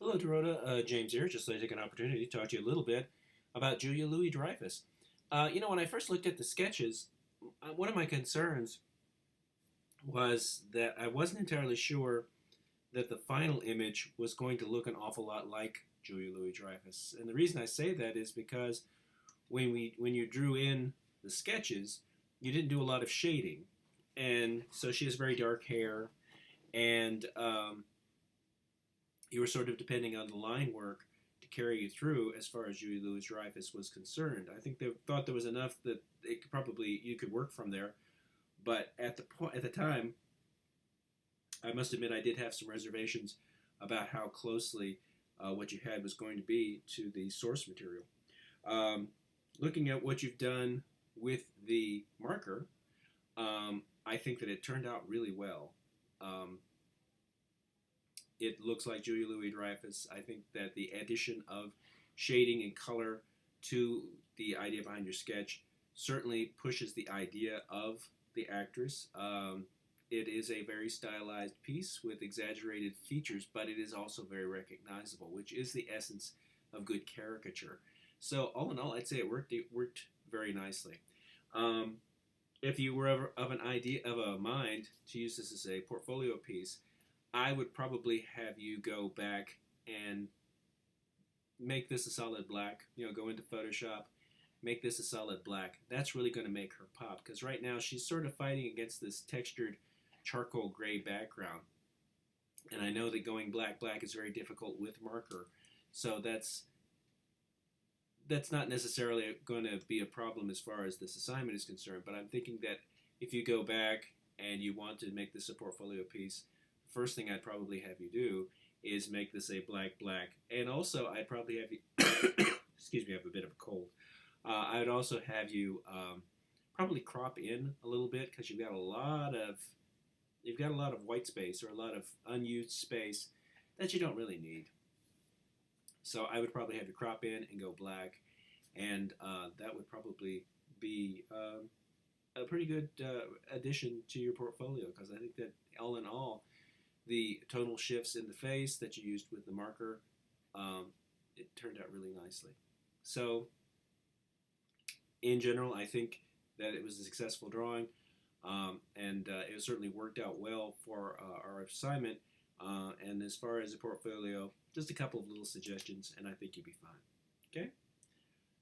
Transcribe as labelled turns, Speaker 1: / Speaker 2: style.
Speaker 1: Hello, Dorota. James here. Just like to take an opportunity to talk to you a little bit about Julia Louis-Dreyfus. When I first looked at the sketches, one of my concerns was that I wasn't entirely sure that the final image was going to look an awful lot like Julia Louis-Dreyfus. And the reason I say that is because when you drew in the sketches, you didn't do a lot of shading, and so she has very dark hair, and you were sort of depending on the line work to carry you through as far as Julie Louis Dreyfus was concerned. I think they thought there was enough that it could probably you could work from there, but at the time, I must admit I did have some reservations about how closely what you had was going to be to the source material. Um, Looking at what you've done with the marker, I think that it turned out really well. Um, it looks like Julia Louis-Dreyfus. I think that the addition of shading and color to the idea behind your sketch certainly pushes the idea of the actress. It is a very stylized piece with exaggerated features, but it is also very recognizable, which is the essence of good caricature. So all in all, I'd say it worked very nicely. Um, if you were ever of an idea of a mind to use this as a portfolio piece, I would probably have you go back and make this a solid black. Go into Photoshop, make this a solid black. That's really going to make her pop because right now she's sort of fighting against this textured charcoal gray background. And I know that going black is very difficult with marker. So that's not necessarily going to be a problem as far as this assignment is concerned. But I'm thinking that if you go back and you want to make this a portfolio piece, the first thing I'd probably have you do is make this a black. And also, I'd probably have you, excuse me, I have a bit of a cold. I'd also have you probably crop in a little bit because you've got a lot of white space or a lot of unused space that you don't really need. So I would probably have you crop in and go black, and that would probably be a pretty good addition to your portfolio because I think that all in all, the tonal shifts in the face that you used with the marker, it turned out really nicely. So in general, I think that it was a successful drawing, and it certainly worked out well for our assignment. And as far as the portfolio, just a couple of little suggestions, and I think you'll be fine. Okay?